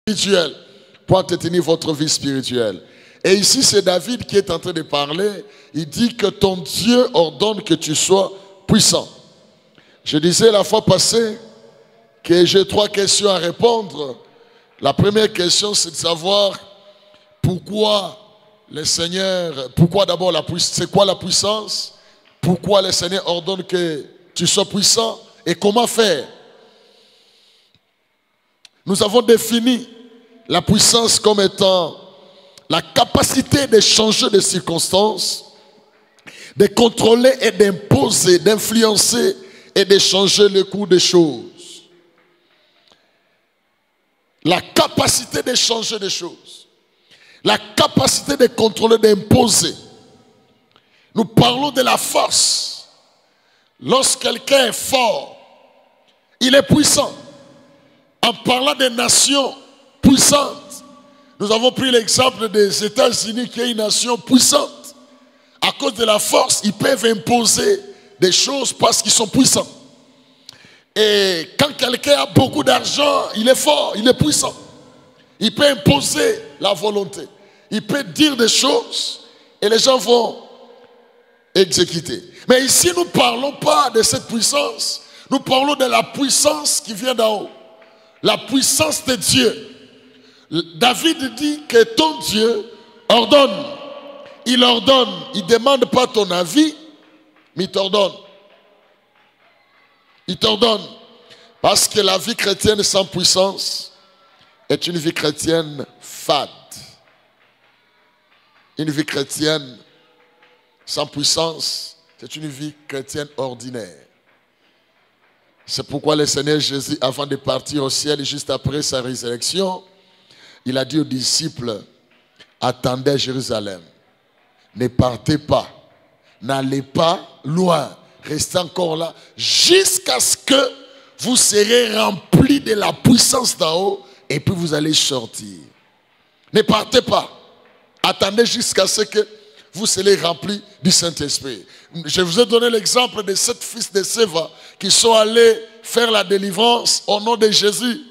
spirituel pour entretenir votre vie spirituelle. Et ici, c'est David qui est en train de parler. Il dit que ton Dieu ordonne que tu sois puissant. Je disais la fois passée que j'ai 3 questions à répondre. La première question, c'est de savoir pourquoi le Seigneur, pourquoi d'abord la puissance, c'est quoi la puissance? Pourquoi le Seigneur ordonne que tu sois puissant et comment faire? Nous avons défini la puissance comme étant la capacité de changer de circonstances, de contrôler et d'imposer, d'influencer et de changer le cours des choses. La capacité de changer des choses. La capacité de contrôler, d'imposer. Nous parlons de la force. Lorsque quelqu'un est fort, il est puissant. En parlant des nations puissantes, nous avons pris l'exemple des États-Unis qui est une nation puissante. À cause de la force, ils peuvent imposer des choses parce qu'ils sont puissants. Et quand quelqu'un a beaucoup d'argent, il est fort, il est puissant. Il peut imposer la volonté. Il peut dire des choses et les gens vont exécuter. Mais ici, nous ne parlons pas de cette puissance. Nous parlons de la puissance qui vient d'en haut. La puissance de Dieu. David dit que ton Dieu ordonne. Il ordonne. Il ne demande pas ton avis, mais il t'ordonne. Il t'ordonne. Parce que la vie chrétienne sans puissance est une vie chrétienne fade. Une vie chrétienne sans puissance, c'est une vie chrétienne ordinaire. C'est pourquoi le Seigneur Jésus, avant de partir au ciel et juste après sa résurrection, il a dit aux disciples, attendez à Jérusalem, ne partez pas, n'allez pas loin, restez encore là, jusqu'à ce que vous serez remplis de la puissance d'en haut et puis vous allez sortir. Ne partez pas, attendez jusqu'à ce que vous serez remplis du Saint-Esprit. Je vous ai donné l'exemple de 7 fils de Séva qui sont allés faire la délivrance au nom de Jésus.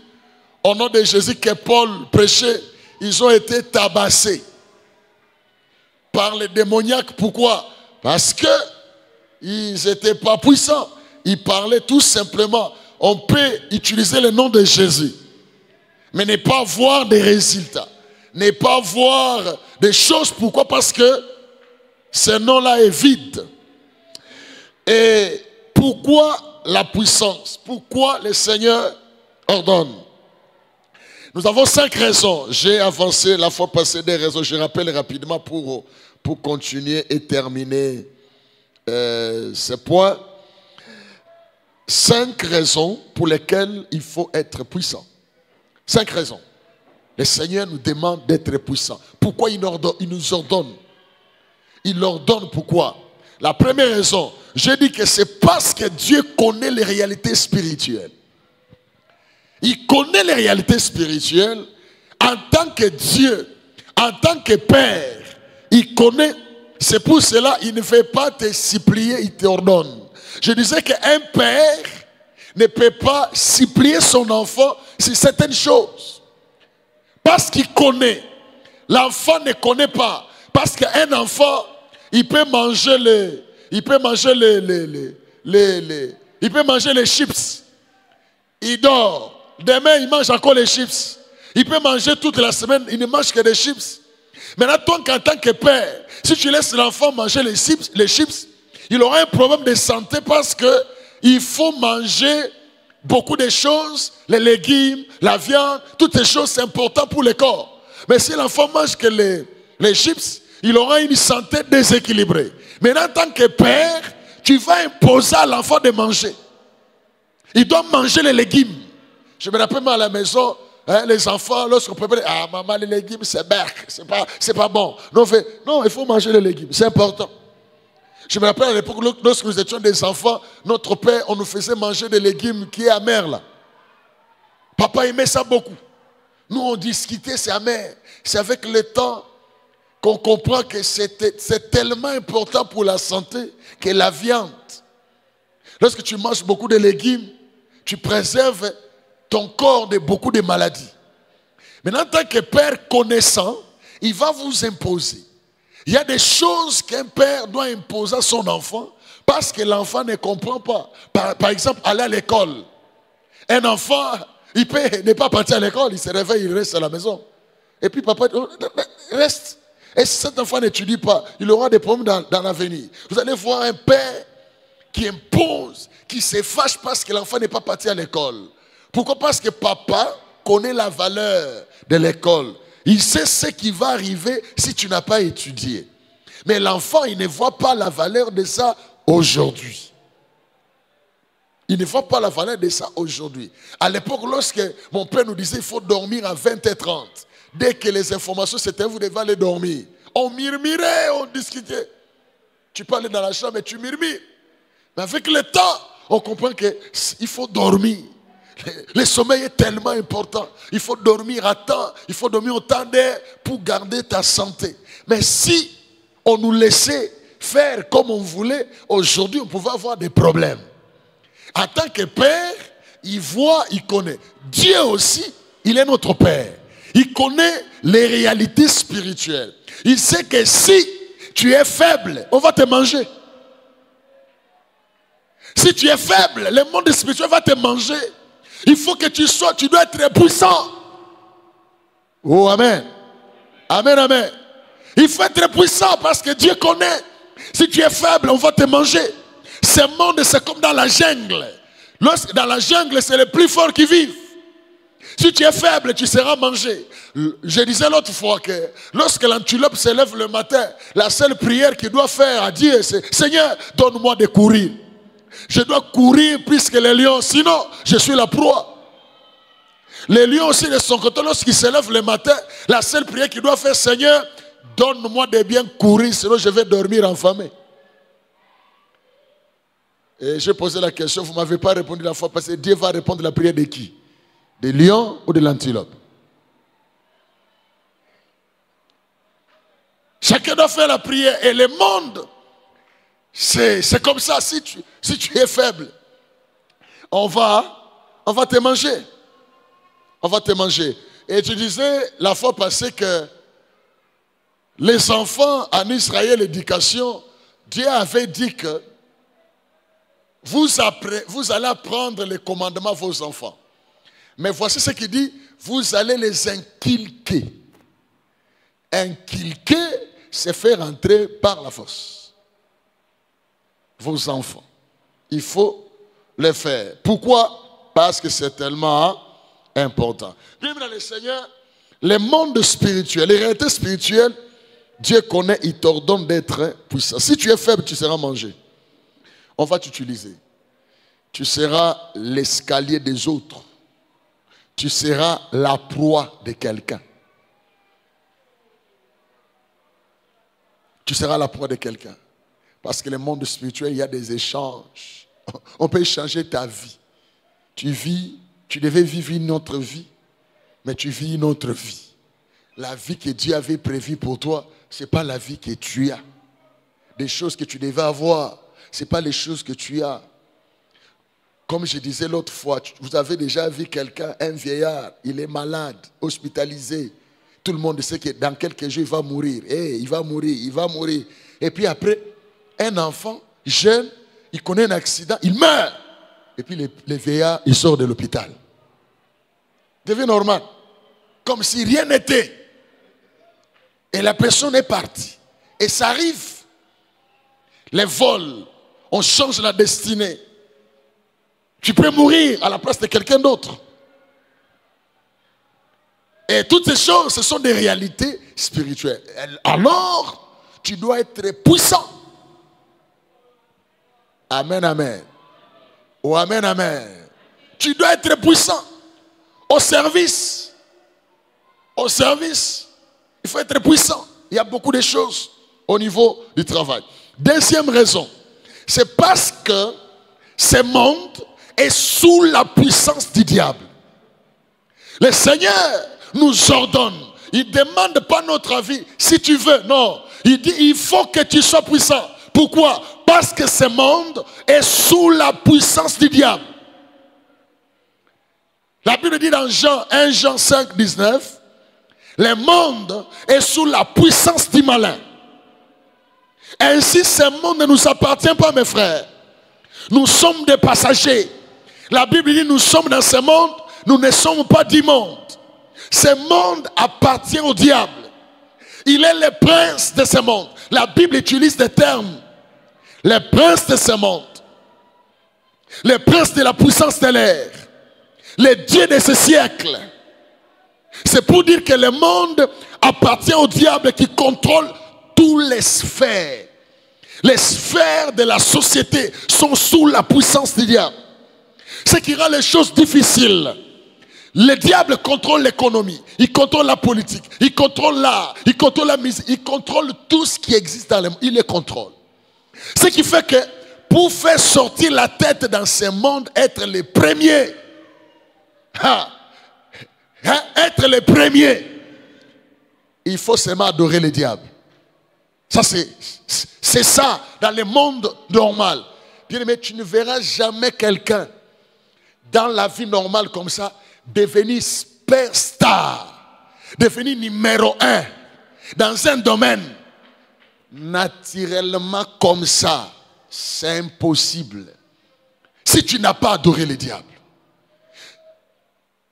Au nom de Jésus que Paul prêchait, ils ont été tabassés par les démoniaques. Pourquoi? Parce qu'ils n'étaient pas puissants. Ils parlaient tout simplement. On peut utiliser le nom de Jésus, mais ne pas voir des résultats. Ne pas voir des choses. Pourquoi? Parce que ce nom-là est vide. Et pourquoi la puissance? Pourquoi le Seigneur ordonne? Nous avons 5 raisons. J'ai avancé la fois passée des raisons. Je rappelle rapidement pour continuer et terminer ce point. 5 raisons pour lesquelles il faut être puissant. 5 raisons. Le Seigneur nous demande d'être puissant. Pourquoi il nous ordonne? Il ordonne pourquoi? La première raison, j'ai dit que c'est parce que Dieu connaît les réalités spirituelles. Il connaît les réalités spirituelles en tant que Dieu, en tant que Père. Il connaît, c'est pour cela qu'il ne fait pas te supplier, il t'ordonne. Je disais qu'un père ne peut pas supplier son enfant sur certaines choses. Parce qu'il connaît. L'enfant ne connaît pas. Parce qu'un enfant, il peut manger les chips. Il dort. Demain, il mange encore les chips. Il peut manger toute la semaine, il ne mange que des chips. Maintenant, toi, en tant que père, si tu laisses l'enfant manger les chips, il aura un problème de santé parce qu'il faut manger beaucoup de choses, les légumes, la viande, toutes ces choses, c'est important pour le corps. Mais si l'enfant mange que les chips, il aura une santé déséquilibrée. Mais en tant que père, tu vas imposer à l'enfant de manger. Il doit manger les légumes. Je me rappelle à la maison, hein, les enfants, lorsqu'on prépare, ah maman, les légumes, c'est berk, c'est pas bon. Non, il faut manger les légumes, c'est important. Je me rappelle à l'époque, lorsque nous étions des enfants, notre père, on nous faisait manger des légumes qui est amer là. Papa aimait ça beaucoup. Nous, on discutait, c'est amer. C'est avec le temps qu'on comprend que c'est tellement important pour la santé que la viande. Lorsque tu manges beaucoup de légumes, tu préserves ton corps de beaucoup de maladies. Maintenant, en tant que père connaissant, il va vous imposer. Il y a des choses qu'un père doit imposer à son enfant parce que l'enfant ne comprend pas. Par exemple, aller à l'école. Un enfant, il peut ne pas partir à l'école, il se réveille, il reste à la maison. Et puis papa dit, reste. Et si cet enfant n'étudie pas, il aura des problèmes dans l'avenir. Vous allez voir un père qui impose, qui se fâche parce que l'enfant n'est pas parti à l'école. Pourquoi? Parce que papa connaît la valeur de l'école. Il sait ce qui va arriver si tu n'as pas étudié. Mais l'enfant, il ne voit pas la valeur de ça aujourd'hui. Il ne voit pas la valeur de ça aujourd'hui. À l'époque, lorsque mon père nous disait qu'il faut dormir à 20h30, dès que les informations c'était vous devez aller dormir. On murmurait, on discutait. Tu peux aller dans la chambre et tu murmures. Mais avec le temps, on comprend qu'il faut dormir. Le sommeil est tellement important. Il faut dormir à temps. Il faut dormir autant d'heures pour garder ta santé. Mais si on nous laissait faire comme on voulait, aujourd'hui on pouvait avoir des problèmes. En tant que père, il voit, il connaît. Dieu aussi, il est notre père. Il connaît les réalités spirituelles. Il sait que si tu es faible, on va te manger. Si tu es faible, le monde spirituel va te manger. Il faut que tu dois être puissant. Oh, amen. Amen, amen. Il faut être puissant parce que Dieu connaît. Si tu es faible, on va te manger. Ce monde, c'est comme dans la jungle. Dans la jungle, c'est les plus forts qui vivent. Si tu es faible, tu seras mangé. Je disais l'autre fois que lorsque l'antilope se lève le matin, la seule prière qu'il doit faire à Dieu, c'est « Seigneur, donne-moi de courir. Je dois courir plus que les lions, sinon je suis la proie. » Les lions aussi de son côté, lorsqu'il se lève le matin, la seule prière qu'il doit faire, « Seigneur, donne-moi de bien courir, sinon je vais dormir enfamé. » Et j'ai posé la question, vous ne m'avez pas répondu la fois passée. Dieu va répondre à la prière de qui? Des lions ou de l'antilope? Chacun doit faire la prière. Et le monde, c'est comme ça. Si tu es faible, on va te manger. On va te manger. Et tu disais la fois passée que les enfants en Israël, l'éducation, Dieu avait dit que vous allez apprendre les commandements à vos enfants. Mais voici ce qu'il dit, vous allez les inculquer. Inculquer, c'est faire entrer par la force. Vos enfants. Il faut les faire. Pourquoi? Parce que c'est tellement important. Bien, dans le Seigneur, le monde spirituel, les réalités spirituelles, Dieu connaît, il t'ordonne d'être puissant. Si tu es faible, tu seras mangé. On va t'utiliser. Tu seras l'escalier des autres. Tu seras la proie de quelqu'un. Tu seras la proie de quelqu'un. Parce que le monde spirituel, il y a des échanges. On peut échanger ta vie. Tu devais vivre une autre vie, mais tu vis une autre vie. La vie que Dieu avait prévue pour toi, ce n'est pas la vie que tu as. Des choses que tu devais avoir, ce n'est pas les choses que tu as. Comme je disais l'autre fois, vous avez déjà vu quelqu'un, un vieillard, il est malade, hospitalisé. Tout le monde sait que dans quelques jours, il va mourir. Il va mourir, il va mourir. Et puis après, un enfant jeune, il connaît un accident, il meurt. Et puis le vieillard, il sort de l'hôpital. Devient normal. Comme si rien n'était. Et la personne est partie. Et ça arrive. Les vols, on change la destinée. Tu peux mourir à la place de quelqu'un d'autre. Et toutes ces choses, ce sont des réalités spirituelles. Alors, tu dois être puissant. Amen, amen. Oh, amen, amen. Tu dois être puissant. Au service. Au service. Il faut être puissant. Il y a beaucoup de choses au niveau du travail. Deuxième raison. C'est parce que ce monde est sous la puissance du diable. Le Seigneur nous ordonne. Il ne demande pas notre avis. Si tu veux, non. Il dit, il faut que tu sois puissant. Pourquoi? Parce que ce monde est sous la puissance du diable. La Bible dit dans 1 Jean 5, 19, Le monde est sous la puissance du malin. Ainsi, ce monde ne nous appartient pas, mes frères. Nous sommes des passagers. La Bible dit, nous sommes dans ce monde, nous ne sommes pas du monde. Ce monde appartient au diable. Il est le prince de ce monde. La Bible utilise des termes. Le prince de ce monde. Le prince de la puissance de l'air. Le Dieu de ce siècle. C'est pour dire que le monde appartient au diable qui contrôle toutes les sphères. Les sphères de la société sont sous la puissance du diable. Ce qui rend les choses difficiles. Le diable contrôle l'économie, il contrôle la politique, il contrôle l'art, il contrôle la musique, il contrôle tout ce qui existe dans le monde, il les contrôle. Ce qui fait que pour faire sortir la tête dans ce monde, être les premiers, être les premiers, il faut seulement adorer le diable. Ça c'est ça dans le monde normal. Bien-aimé, tu ne verras jamais quelqu'un dans la vie normale comme ça devenir superstar, devenir numéro 1 dans un domaine naturellement comme ça. C'est impossible si tu n'as pas adoré le diable.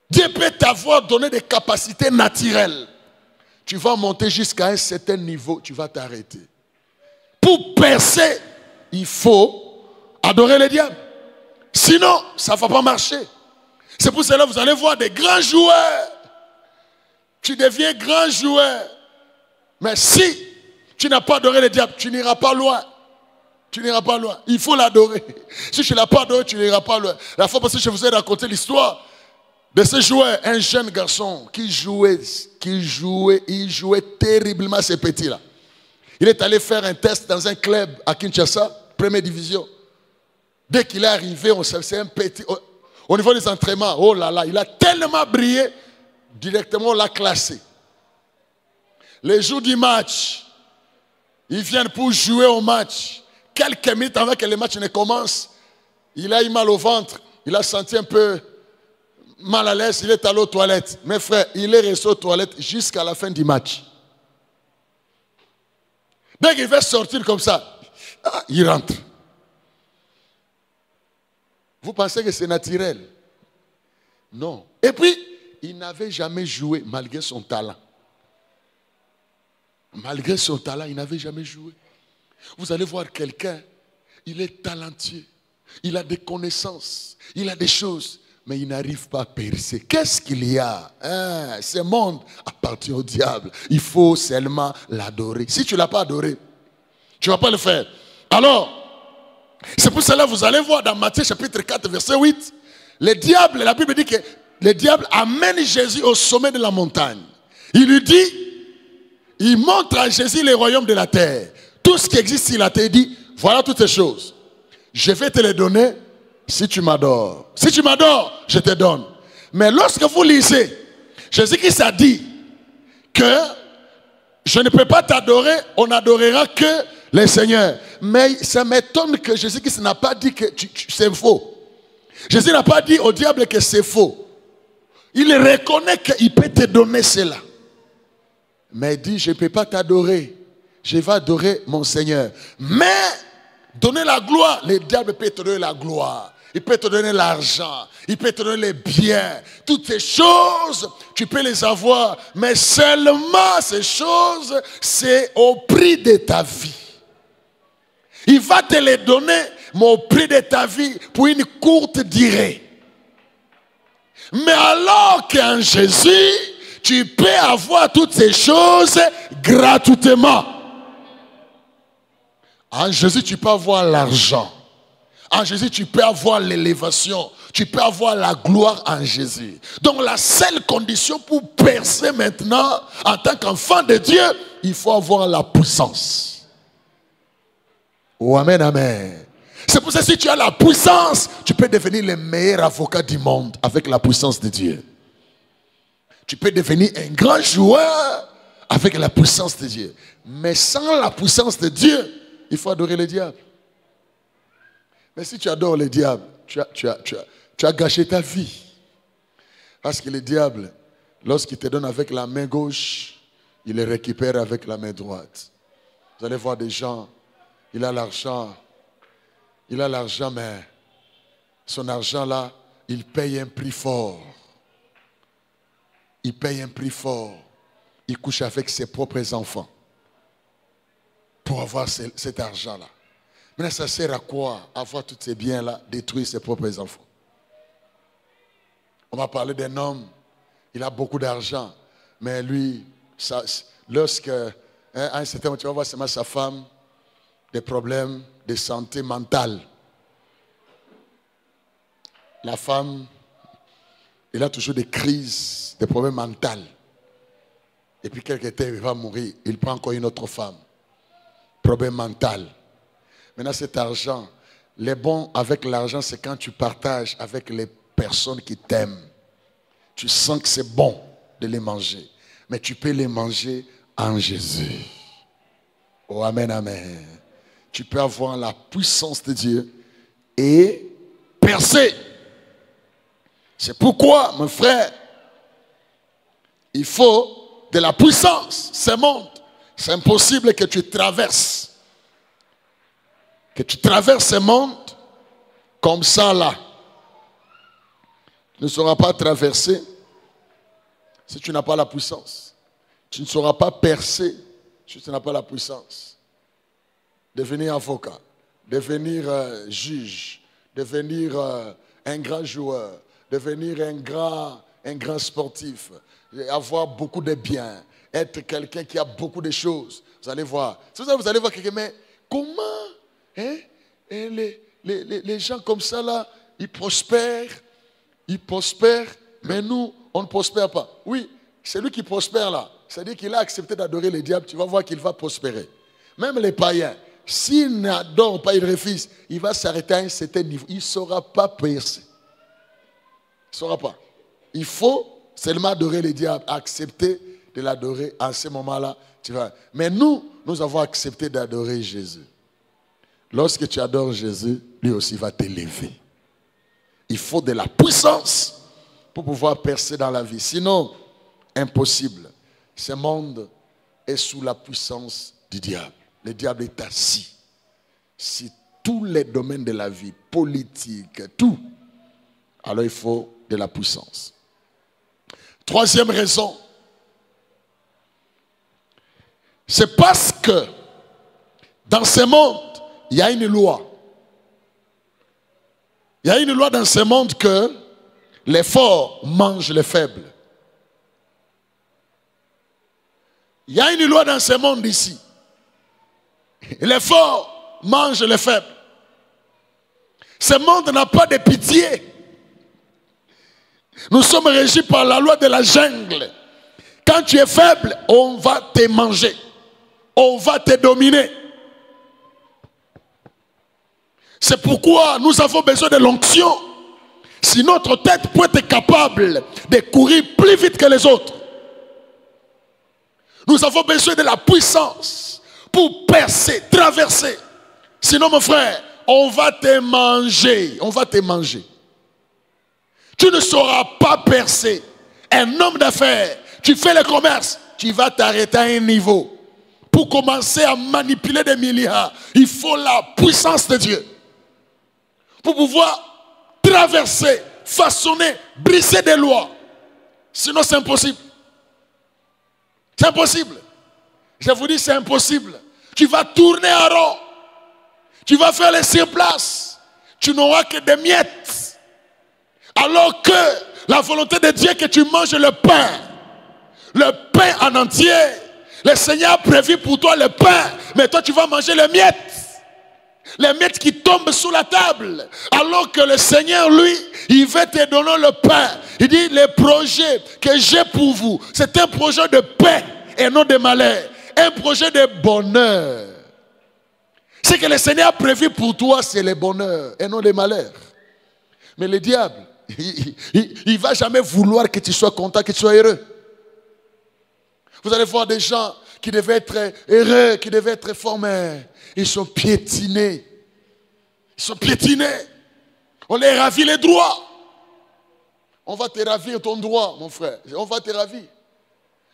Dieu peut t'avoir donné des capacités naturelles. Tu vas monter jusqu'à un certain niveau, tu vas t'arrêter. Pour percer, il faut adorer le diable. Sinon, ça ne va pas marcher. C'est pour cela que vous allez voir des grands joueurs. Tu deviens grand joueur. Mais si tu n'as pas adoré le diable, tu n'iras pas loin. Tu n'iras pas loin. Il faut l'adorer. Si tu ne l'as pas adoré, tu n'iras pas loin. La fois passée, je vous ai raconté l'histoire de ce joueur, un jeune garçon il jouait terriblement ces petits-là. Il est allé faire un test dans un club à Kinshasa, première division. Dès qu'il est arrivé, c'est un petit... Au niveau des entraînements, oh là là, il a tellement brillé, directement on l'a classé. Les jours du match, ils viennent pour jouer au match. Quelques minutes avant que le match ne commence, il a eu mal au ventre, il a senti un peu mal à l'aise, il est allé aux toilettes. Mes frères, il est resté aux toilettes jusqu'à la fin du match. Dès qu'il va sortir comme ça, il rentre. Vous pensez que c'est naturel? Non. Et puis, il n'avait jamais joué malgré son talent. Malgré son talent, il n'avait jamais joué. Vous allez voir quelqu'un, il est talentueux, il a des connaissances, il a des choses, mais il n'arrive pas à percer. Qu'est-ce qu'il y a? Ce monde appartient au diable. Il faut seulement l'adorer. Si tu ne l'as pas adoré, tu ne vas pas le faire. Alors, c'est pour cela que vous allez voir dans Matthieu chapitre 4, verset 8, le diable, la Bible dit que le diable amène Jésus au sommet de la montagne. Il lui dit, il montre à Jésus les royaumes de la terre. Tout ce qui existe sur la terre, il dit, voilà toutes ces choses. Je vais te les donner si tu m'adores. Si tu m'adores, je te donne. Mais lorsque vous lisez, Jésus-Christ a dit que je ne peux pas t'adorer, on n'adorera que le Seigneur. Mais ça m'étonne que Jésus-Christ n'a pas dit que c'est faux. Jésus n'a pas dit au diable que c'est faux. Il reconnaît qu'il peut te donner cela. Mais il dit, je ne peux pas t'adorer. Je vais adorer mon Seigneur. Mais, donner la gloire, le diable peut te donner la gloire. Il peut te donner l'argent. Il peut te donner les biens. Toutes ces choses, tu peux les avoir. Mais seulement ces choses, c'est au prix de ta vie. Il va te les donner, mais au prix de ta vie, pour une courte durée. Mais alors qu'en Jésus, tu peux avoir toutes ces choses gratuitement. En Jésus, tu peux avoir l'argent. En Jésus, tu peux avoir l'élévation. Tu peux avoir la gloire en Jésus. Donc la seule condition pour percer maintenant, en tant qu'enfant de Dieu, il faut avoir la puissance. Oh, amen, amen. C'est pour ça que si tu as la puissance, tu peux devenir le meilleur avocat du monde avec la puissance de Dieu. Tu peux devenir un grand joueur avec la puissance de Dieu. Mais sans la puissance de Dieu, il faut adorer le diable. Mais si tu adores le diable, tu as gâché ta vie. Parce que le diable Lorsqu'il te donne avec la main gauche, il le récupère avec la main droite. Vous allez voir des gens, il a l'argent, mais son argent là, il paye un prix fort. Il paye un prix fort. Il couche avec ses propres enfants pour avoir cet argent-là. Maintenant, ça sert à quoi avoir tous ces biens-là, détruire ses propres enfants? On va parler d'un homme, il a beaucoup d'argent, mais lui, lorsque, à un certain moment, tu vas voir seulement sa femme, des problèmes de santé mentale. La femme, il a toujours des crises, des problèmes mentaux. Et puis quelque temps, il va mourir. Il prend encore une autre femme. Problème mental. Maintenant, cet argent, les bons avec l'argent, c'est quand tu partages avec les personnes qui t'aiment. Tu sens que c'est bon de les manger. Mais tu peux les manger en Jésus. Oh, amen, amen. Tu peux avoir la puissance de Dieu et percer. C'est pourquoi, mon frère, il faut de la puissance. Ce monde, c'est impossible que tu traverses. Que tu traverses ce monde comme ça là. Tu ne sauras pas traverser si tu n'as pas la puissance. Tu ne sauras pas percer si tu n'as pas la puissance. Devenir avocat, devenir juge, devenir un grand joueur, devenir un grand sportif, avoir beaucoup de biens, être quelqu'un qui a beaucoup de choses. Vous allez voir. Vous allez voir quelqu'un, mais comment les gens comme ça là, ils prospèrent, mais nous, on ne prospère pas. Oui, c'est lui qui prospère là. C'est-à-dire qu'il a accepté d'adorer le diable, tu vas voir qu'il va prospérer. Même les païens, s'il n'adore pas, il refuse, il va s'arrêter à un certain niveau. Il ne saura pas percer. Il ne saura pas. Il faut seulement adorer le diable, accepter de l'adorer à ce moment-là. Tu vas. Mais nous avons accepté d'adorer Jésus. Lorsque tu adores Jésus, lui aussi va t'élever. Il faut de la puissance pour pouvoir percer dans la vie. Sinon, impossible. Ce monde est sous la puissance du diable. Le diable est assis sur tous les domaines de la vie, politique, tout. Alors il faut de la puissance. Troisième raison, c'est parce que dans ce monde, il y a une loi. Il y a une loi dans ce monde que les forts mangent les faibles. Il y a une loi dans ce monde ici. Les forts mangent les faibles. Ce monde n'a pas de pitié. Nous sommes régis par la loi de la jungle. Quand tu es faible, on va te manger. On va te dominer. C'est pourquoi nous avons besoin de l'onction. Si notre tête peut être capable de courir plus vite que les autres, nous avons besoin de la puissance pour percer, traverser. Sinon, mon frère, on va te manger. On va te manger. Tu ne sauras pas percer. Un homme d'affaires, tu fais le commerce, tu vas t'arrêter à un niveau. Pour commencer à manipuler des milliards, il faut la puissance de Dieu. Pour pouvoir traverser, façonner, briser des lois. Sinon, c'est impossible. C'est impossible. Je vous dis, c'est impossible. Tu vas tourner en rond. Tu vas faire les surplaces. Tu n'auras que des miettes. Alors que la volonté de Dieu est que tu manges le pain en entier. Le Seigneur a prévu pour toi le pain, mais toi tu vas manger les miettes qui tombent sous la table. Alors que le Seigneur, lui, il veut te donner le pain. Il dit, le projet que j'ai pour vous, c'est un projet de paix et non de malheur. Un projet de bonheur. Ce que le Seigneur a prévu pour toi, c'est le bonheur et non le malheur. Mais le diable, il ne va jamais vouloir que tu sois content, que tu sois heureux. Vous allez voir des gens qui devaient être heureux, qui devaient être forts, mais ils sont piétinés. Ils sont piétinés. On les ravit les droits. On va te ravir ton droit, mon frère. On va te ravir.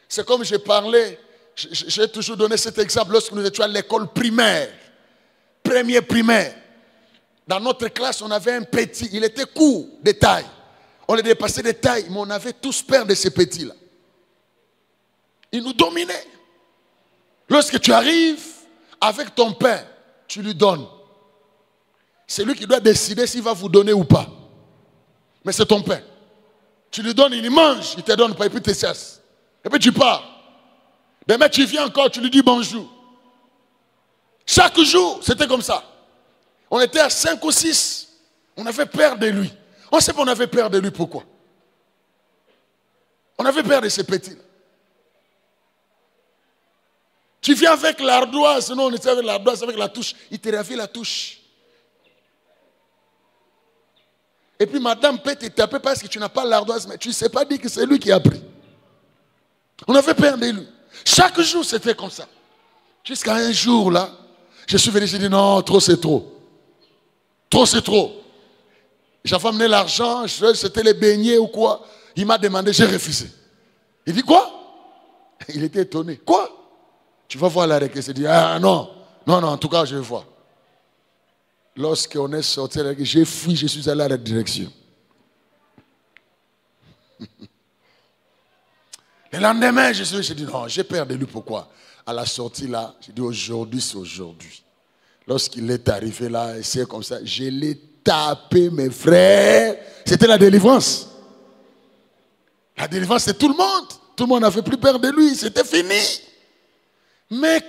C'est comme j'ai parlé, j'ai toujours donné cet exemple lorsque nous étions à l'école primaire. Premier primaire. Dans notre classe, on avait un petit. Il était court de taille. On le dépassait de taille, mais on avait tous peur de ces petits-là. Il nous dominait. Lorsque tu arrives avec ton pain, tu lui donnes. C'est lui qui doit décider s'il va vous donner ou pas. Mais c'est ton pain. Tu lui donnes, il mange, il te donne pas, et puis tu te chasses. Et puis tu pars. Demain tu viens encore, tu lui dis bonjour. Chaque jour, c'était comme ça. On était à 5 ou 6. On avait peur de lui. On sait pas on avait peur de lui, pourquoi? On avait peur de ces petits. Tu viens avec l'ardoise, non, on était avec l'ardoise, avec la touche. Il te ravit la touche. Et puis madame peut te taper parce que tu n'as pas l'ardoise, mais tu ne sais pas dire que c'est lui qui a pris. On avait peur de lui. Chaque jour, c'était comme ça. Jusqu'à un jour, là, je suis venu, j'ai dit non, trop c'est trop. Trop c'est trop. J'avais amené l'argent, c'était les beignets ou quoi. Il m'a demandé, j'ai refusé. Il dit quoi? Il était étonné. Quoi? Tu vas voir la réquête. Il dit, ah non, non, non, en tout cas, je vais voir. Lorsqu'on est sorti, j'ai fui, je suis allé à la direction. Le lendemain, j'ai dit non, j'ai peur de lui. Pourquoi? À la sortie là, j'ai dit aujourd'hui, c'est aujourd'hui. Lorsqu'il est arrivé là, et c'est comme ça, je l'ai tapé, mes frères. C'était la délivrance. La délivrance, c'est tout le monde. Tout le monde n'avait plus peur de lui. C'était fini. Mais,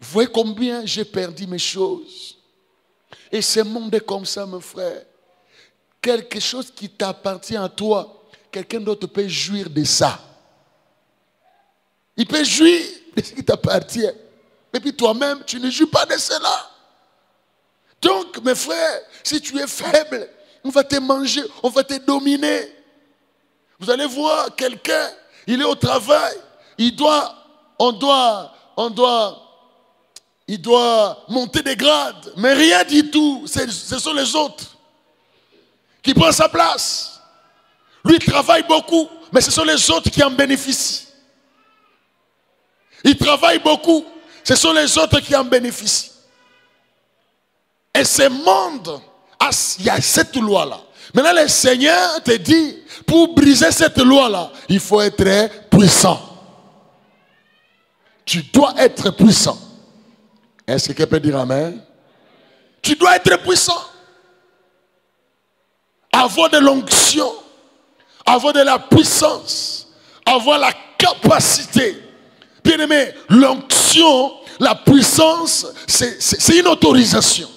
vous voyez combien j'ai perdu mes choses. Et ce monde est comme ça, mon frère. Quelque chose qui t'appartient à toi, quelqu'un d'autre peut jouir de ça. Il peut jouir de ce qui t'appartient. Et puis toi-même, tu ne jouis pas de cela. Donc, mes frères, si tu es faible, on va te manger, on va te dominer. Vous allez voir quelqu'un, il est au travail, il doit monter des grades, mais rien du tout. Ce sont les autres qui prennent sa place. Lui, il travaille beaucoup, mais ce sont les autres qui en bénéficient. Il travaille beaucoup, ce sont les autres qui en bénéficient. Et ce monde, il y a cette loi-là. Maintenant, le Seigneur te dit, pour briser cette loi-là, il faut être puissant. Tu dois être puissant. Est-ce que quelqu'un peut dire amen? Tu dois être puissant. Avoir de l'onction, avoir de la puissance, avoir la capacité. Bien aimé, l'onction, la puissance, c'est une autorisation.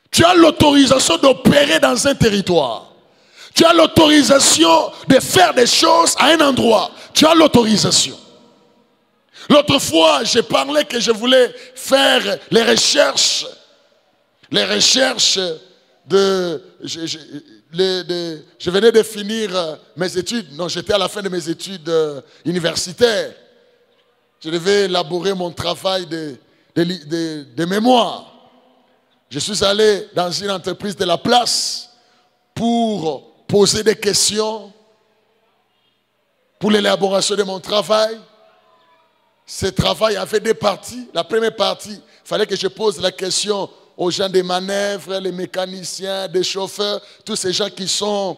Tu as l'autorisation d'opérer dans un territoire. Tu as l'autorisation de faire des choses à un endroit. Tu as l'autorisation. L'autre fois, j'ai parlé que je voulais faire les recherches de... Je venais de finir mes études. Non, j'étais à la fin de mes études universitaires. Je devais élaborer mon travail de mémoire. Je suis allé dans une entreprise de la place pour poser des questions pour l'élaboration de mon travail. Ce travail avait deux parties. La première partie, il fallait que je pose la question aux gens des manœuvres, les mécaniciens, des chauffeurs, tous ces gens qui sont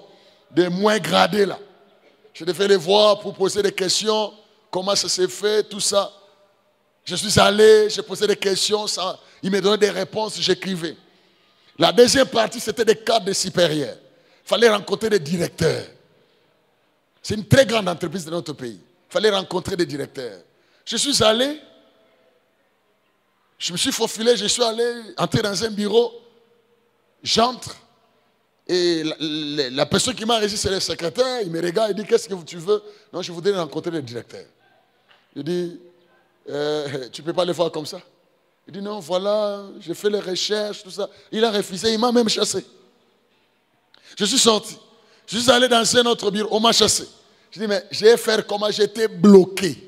des moins gradés là. Je devais les voir pour poser des questions, comment ça s'est fait, tout ça. Je suis allé, j'ai posé des questions, ils me donnaient des réponses, j'écrivais. La deuxième partie, c'était des cadres supérieurs. Il fallait rencontrer des directeurs. C'est une très grande entreprise de notre pays. Il fallait rencontrer des directeurs. Je suis allé, je me suis faufilé, je suis allé entrer dans un bureau, j'entre, et la personne qui m'a reçu, c'est le secrétaire, il me regarde, il dit, qu'est-ce que tu veux? Non, je voudrais rencontrer le directeur. Je dis, tu ne peux pas le voir comme ça? Il dit, non, voilà, j'ai fait les recherches, tout ça. Il a refusé, il m'a même chassé. Je suis sorti, je suis allé dans un autre bureau, on m'a chassé. Je dis, mais je vais faire comment? J'étais bloqué.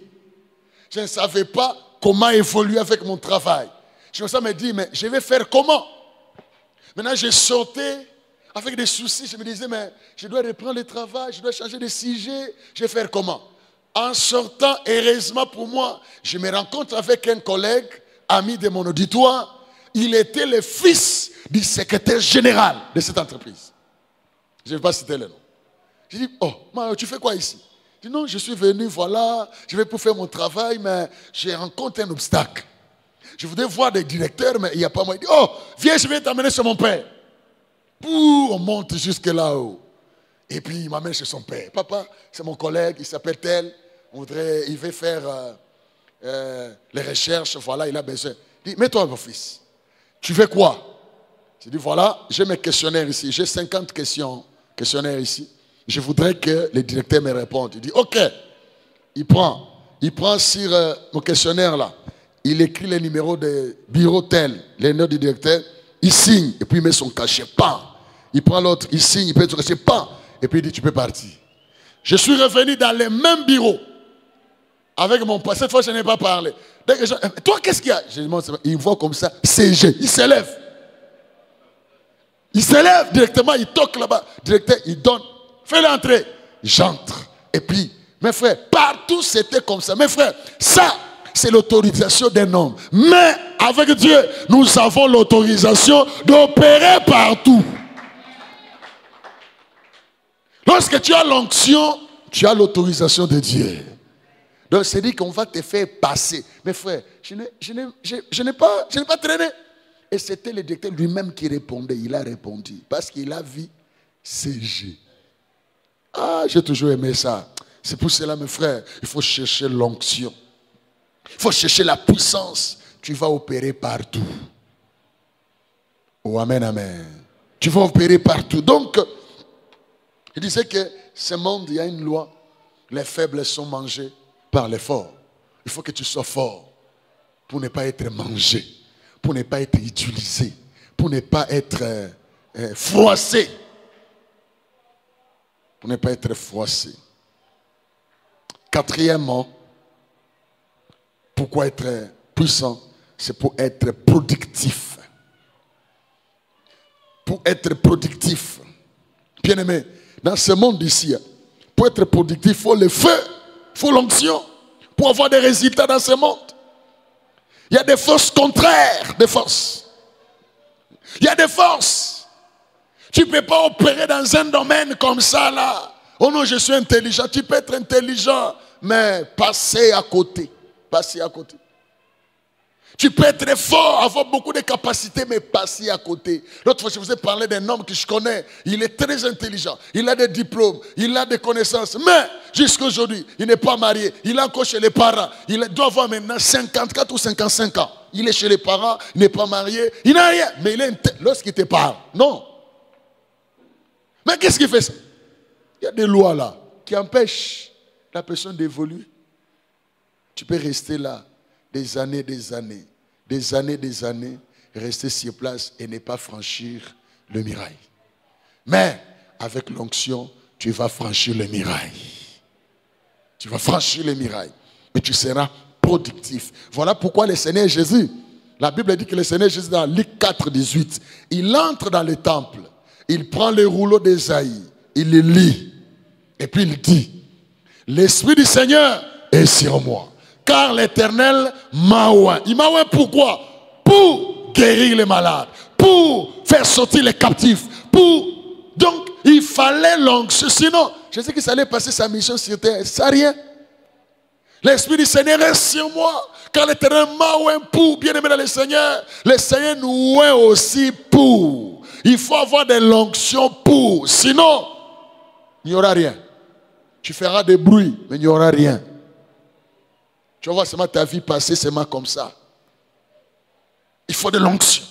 Je ne savais pas comment évoluer avec mon travail. Je me suis dit, mais je vais faire comment? Maintenant, j'ai sauté avec des soucis. Je me disais, mais je dois reprendre le travail, je dois changer de sujet. Je vais faire comment? En sortant, heureusement pour moi, je me rencontre avec un collègue, ami de mon auditoire. Il était le fils du secrétaire général de cette entreprise. Je ne vais pas citer le nom. Je dis, oh, Mario, tu fais quoi ici? Je dis, non, je suis venu, voilà, je vais pour faire mon travail, mais j'ai rencontré un obstacle. Je voudrais voir des directeurs, mais il n'y a pas moi. Il dit, oh, viens, je vais t'amener chez mon père. On monte jusque là-haut. Et puis, il m'amène chez son père. Papa, c'est mon collègue, il s'appelle tel. Il veut faire les recherches, voilà, il a besoin. Il dit, mets-toi, mon fils. Tu veux quoi? Je dis, voilà, j'ai mes questionnaires ici. J'ai 50 questionnaires ici. Je voudrais que le directeur me réponde. Il dit, ok. Il prend sur mon questionnaire là. Il écrit les numéros de bureau tel, les noms du directeur. Il signe et puis il met son cachet. Pan. Il prend l'autre, il signe, il met son cachet. Pan. Et puis il dit, tu peux partir. Je suis revenu dans les mêmes bureaux. Avec mon père. Cette fois, je n'ai pas parlé. Toi, qu'est-ce qu'il y a? Je demande, il voit comme ça, CG. Il s'élève. Il s'élève directement, il toque là-bas. Directeur, il donne. Fais l'entrée. J'entre. Et puis, mes frères, partout c'était comme ça. Mes frères, ça, c'est l'autorisation d'un homme. Mais avec Dieu, nous avons l'autorisation d'opérer partout. Lorsque tu as l'onction, tu as l'autorisation de Dieu. Donc, c'est dit qu'on va te faire passer. Mes frères, je n'ai pas traîné. Et c'était le directeur lui-même qui répondait. Il a répondu. Parce qu'il a vu CG. Ah, j'ai toujours aimé ça. C'est pour cela, mes frères, il faut chercher l'onction. Il faut chercher la puissance. Tu vas opérer partout. Oh, amen, amen. Tu vas opérer partout. Donc, il disait que ce monde, il y a une loi. Les faibles sont mangés par les forts. Il faut que tu sois fort pour ne pas être mangé, pour ne pas être utilisé, pour ne pas être froissé. Pour ne pas être froissé. Quatrièmement, pourquoi être puissant? C'est pour être productif. Pour être productif. Bien aimé, dans ce monde ici, pour être productif, il faut le feu, il faut l'onction. Pour avoir des résultats dans ce monde. Il y a des forces contraires, des forces. Il y a des forces. Tu ne peux pas opérer dans un domaine comme ça là. Oh non, je suis intelligent. Tu peux être intelligent, mais passer à côté. Passer à côté. Tu peux être fort, avoir beaucoup de capacités, mais passer à côté. L'autre fois, je vous ai parlé d'un homme que je connais. Il est très intelligent. Il a des diplômes. Il a des connaissances. Mais, jusqu'à aujourd'hui, il n'est pas marié. Il est encore chez les parents. Il doit avoir maintenant 54 ou 55 ans. Il est chez les parents. Il n'est pas marié. Il n'a rien. Mais il est lorsqu'il te parle. Non. Mais qu'est-ce qui fait ça? Il y a des lois là qui empêchent la personne d'évoluer. Tu peux rester là des années, rester sur place et ne pas franchir le mirail. Mais avec l'onction, tu vas franchir le mirail. Tu vas franchir le mirail. Et tu seras productif. Voilà pourquoi le Seigneur Jésus, la Bible dit que le Seigneur Jésus dans Luc 4, 18, il entre dans le temple. Il prend le rouleau d'Ésaïe, il le lit, et puis il dit, l'Esprit du Seigneur est sur moi, car l'Éternel m'a oint. Il m'a oint pourquoi? Pour guérir les malades, pour faire sortir les captifs, Donc, il fallait l'onction, sinon, je sais qu'il allait passer sa mission sur terre, ça rien. L'Esprit du Seigneur est sur moi, car l'Éternel m'a oint pour, bien aimé dans le Seigneur nous oint aussi pour. Il faut avoir de l'onction pour. Sinon, il n'y aura rien. Tu feras des bruits, mais il n'y aura rien. Tu vas voir seulement ta vie passer seulement comme ça. Il faut de l'onction.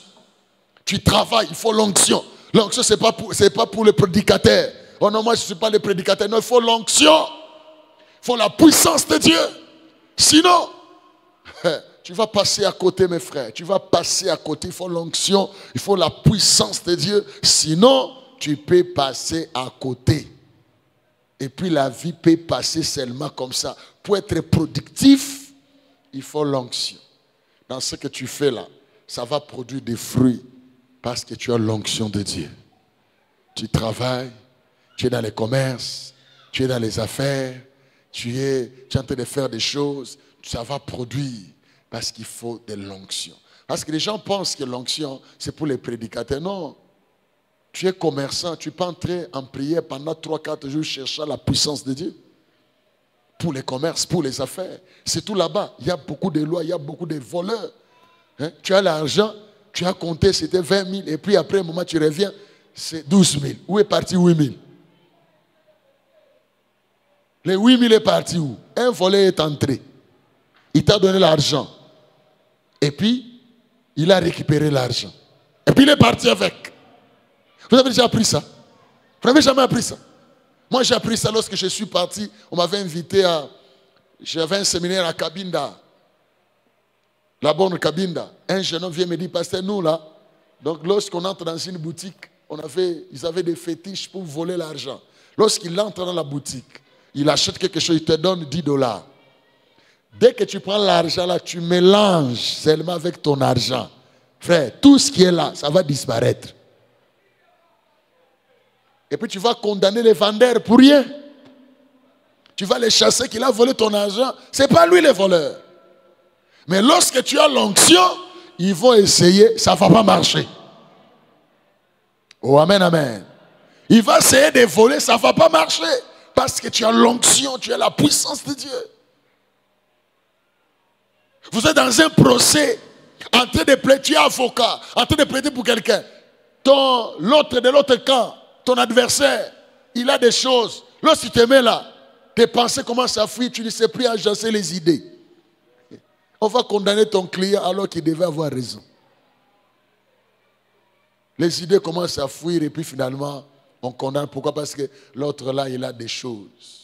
Tu travailles, il faut l'onction. L'onction, ce n'est pas pour le prédicateur. Oh non, moi je ne suis pas le prédicateur. Non, il faut l'onction. Il faut la puissance de Dieu. Sinon, tu vas passer à côté, mes frères. Tu vas passer à côté. Il faut l'onction. Il faut la puissance de Dieu. Sinon, tu peux passer à côté. Et puis la vie peut passer seulement comme ça. Pour être productif, il faut l'onction. Dans ce que tu fais là, ça va produire des fruits parce que tu as l'onction de Dieu. Tu travailles, tu es dans les commerces, tu es dans les affaires, tu es en train de faire des choses, ça va produire parce qu'il faut de l'onction. Parce que les gens pensent que l'onction, c'est pour les prédicateurs. Non. Tu es commerçant, tu peux entrer en prière pendant 3-4 jours cherchant la puissance de Dieu. Pour les commerces, pour les affaires. C'est tout là-bas. Il y a beaucoup de lois, il y a beaucoup de voleurs. Hein? Tu as l'argent, tu as compté, c'était 20 000. Et puis après un moment, tu reviens, c'est 12 000. Où est parti 8 000? Les 8 000 est parti où? Un voleur est entré. Il t'a donné l'argent. Et puis, il a récupéré l'argent. Et puis, il est parti avec. Vous avez déjà appris ça? Vous n'avez jamais appris ça? Moi, j'ai appris ça lorsque je suis parti. On m'avait invité à... J'avais un séminaire à Cabinda. La bonne Cabinda. Un jeune homme vient me dire, pasteur, nous là, donc lorsqu'on entre dans une boutique, ils avaient des fétiches pour voler l'argent. Lorsqu'il entre dans la boutique, il achète quelque chose, il te donne 10 $. Dès que tu prends l'argent là, tu mélanges seulement avec ton argent. Frère, tout ce qui est là, ça va disparaître. Et puis tu vas condamner les vendeurs pour rien. Tu vas les chasser qu'il a volé ton argent. Ce n'est pas lui le voleur. Mais lorsque tu as l'onction, ils vont essayer, ça ne va pas marcher. Oh, amen, amen. Il va essayer de voler, ça ne va pas marcher. Parce que tu as l'onction, tu as la puissance de Dieu. Vous êtes dans un procès, en train de plaider, tu es avocat, en train de plaider pour quelqu'un. L'autre de l'autre camp, ton adversaire, il a des choses. Lorsqu'il te met là, tes pensées commencent à fuir, tu ne sais plus agencer les idées. On va condamner ton client alors qu'il devait avoir raison. Les idées commencent à fuir et puis finalement, on condamne. Pourquoi? Parce que l'autre là, il a des choses.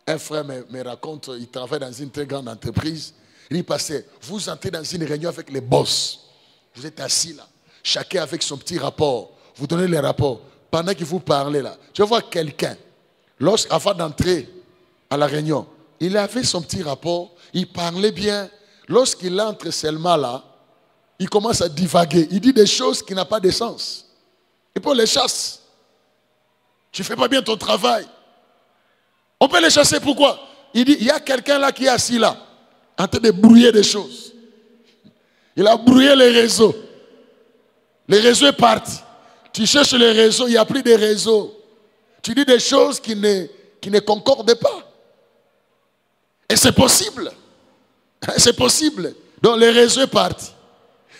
Un frère me raconte, il travaille dans une très grande entreprise. Il dit, pasteur, vous entrez dans une réunion avec les boss. Vous êtes assis là, chacun avec son petit rapport. Vous donnez les rapports. Pendant que vous parlez là, tu vas voir quelqu'un, avant d'entrer à la réunion, il avait son petit rapport, il parlait bien. Lorsqu'il entre seulement là, il commence à divaguer. Il dit des choses qui n'ont pas de sens. Et puis on les chasse. Tu ne fais pas bien ton travail. On peut les chasser, pourquoi? Il dit, il y a quelqu'un là qui est assis là, en train de brouiller des choses. Il a brouillé les réseaux. Le réseau est parti. Tu cherches les réseaux, il n'y a plus de réseaux. Tu dis des choses qui ne concordent pas. Et c'est possible. C'est possible. Donc le réseau est parti.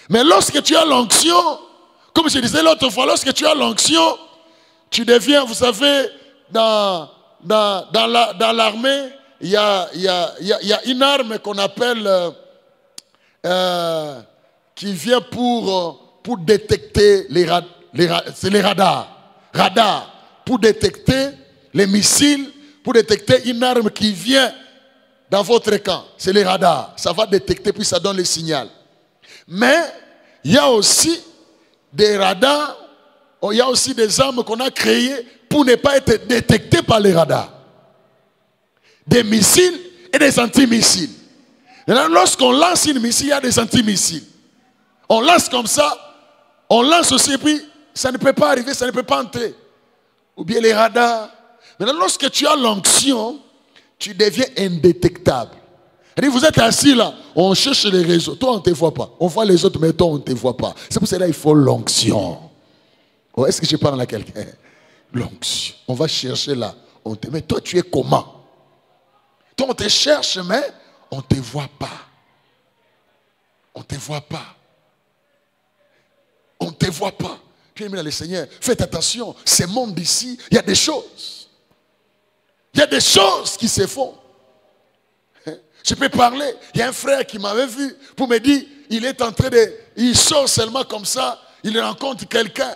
Mais lorsque tu as l'onction, comme je disais l'autre fois, lorsque tu as l'onction, tu deviens, vous savez, dans l'armée, il y a une arme qu'on appelle, qui vient pour détecter c'est les radars. Radar, pour détecter les missiles, pour détecter une arme qui vient dans votre camp. C'est les radars. Ça va détecter, puis ça donne le signal. Mais il y a aussi des radars, il y a aussi des armes qu'on a créées pour ne pas être détectés par les radars. Des missiles et des antimissiles. Lorsqu'on lance une missile, il y a des antimissiles. On lance comme ça, on lance aussi et puis ça ne peut pas arriver, ça ne peut pas entrer. Ou bien les radars. Maintenant, lorsque tu as l'onction, tu deviens indétectable. Vous êtes assis là, on cherche les réseaux. Toi, on ne te voit pas. On voit les autres, mais toi, on ne te voit pas. C'est pour cela qu'il faut l'onction. Oh, est-ce que je parle à quelqu'un? L'onction. On va chercher là. Mais toi, tu es comment? Toi, on te cherche, mais on ne te voit pas. On ne te voit pas. On ne te voit pas. Puis, le Seigneur, faites attention. Ce monde ici, il y a des choses. Il y a des choses qui se font. Je peux parler. Il y a un frère qui m'avait vu pour me dire, il est en train de... Il sort seulement comme ça, il rencontre quelqu'un.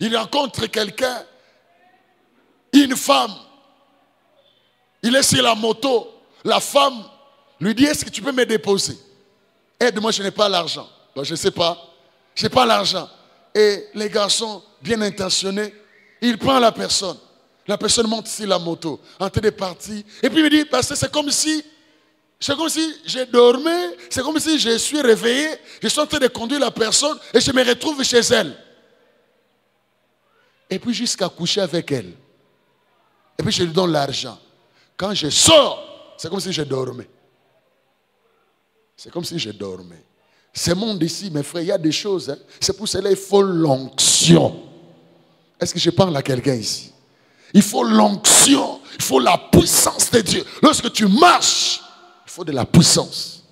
Il rencontre quelqu'un, une femme. Il est sur la moto. La femme lui dit, est-ce que tu peux me déposer? Aide-moi, je n'ai pas l'argent. Donc je ne sais pas. Je n'ai pas l'argent. Et les garçons, bien intentionnés, ils prennent la personne. La personne monte sur la moto, en train de partir. Et puis il me dit, parce que c'est comme si je dormais, c'est comme si je suis réveillé, je suis en train de conduire la personne et je me retrouve chez elle. Et puis jusqu'à coucher avec elle. Et puis je lui donne l'argent. Quand je sors, c'est comme si je dormais. C'est comme si je dormais. Ce monde ici, mes frères, il y a des choses. Hein. C'est pour cela qu'il faut l'onction. Est-ce que je parle à quelqu'un ici? Il faut l'onction. Il faut la puissance de Dieu. Lorsque tu marches, il faut de la puissance.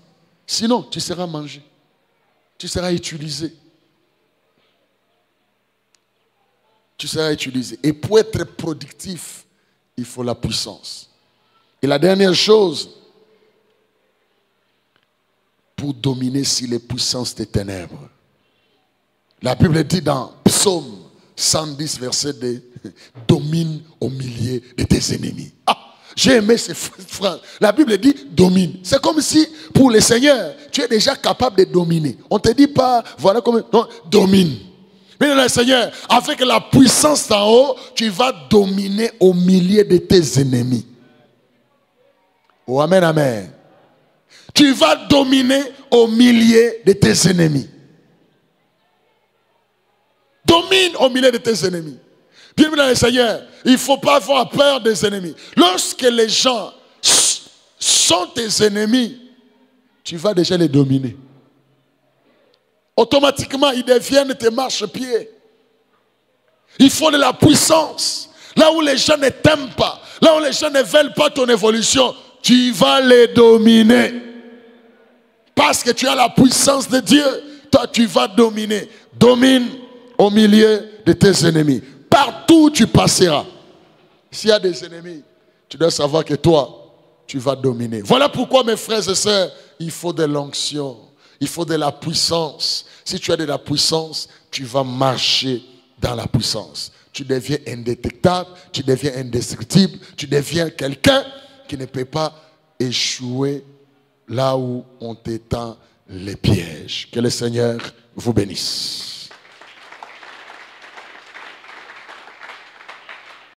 Sinon, tu seras mangé. Tu seras utilisé. Tu seras utilisé. Et pour être productif, il faut la puissance. Et la dernière chose, pour dominer sur les puissances des ténèbres. La Bible dit dans Psaume 110, verset 2, domine au milieu de tes ennemis. Ah, j'ai aimé ces phrases. La Bible dit domine. C'est comme si pour le Seigneur, tu es déjà capable de dominer. On ne te dit pas, voilà comment. Non, domine. Mais le Seigneur, avec la puissance d'en haut, tu vas dominer au milieu de tes ennemis. Oh, amen, amen. Tu vas dominer au milieu de tes ennemis. Domine au milieu de tes ennemis. Bien, le Seigneur, il ne faut pas avoir peur des ennemis. Lorsque les gens sont tes ennemis, tu vas déjà les dominer. Automatiquement, ils deviennent tes marchepieds. Il faut de la puissance. Là où les gens ne t'aiment pas, là où les gens ne veulent pas ton évolution, tu vas les dominer. Parce que tu as la puissance de Dieu, toi tu vas dominer. Domine au milieu de tes ennemis. Partout où tu passeras. S'il y a des ennemis, tu dois savoir que toi, tu vas dominer. Voilà pourquoi mes frères et sœurs, il faut de l'onction. Il faut de la puissance. Si tu as de la puissance, tu vas marcher dans la puissance. Tu deviens indétectable, tu deviens indestructible, tu deviens quelqu'un qui ne peut pas échouer là où on t'étend les pièges. Que le Seigneur vous bénisse.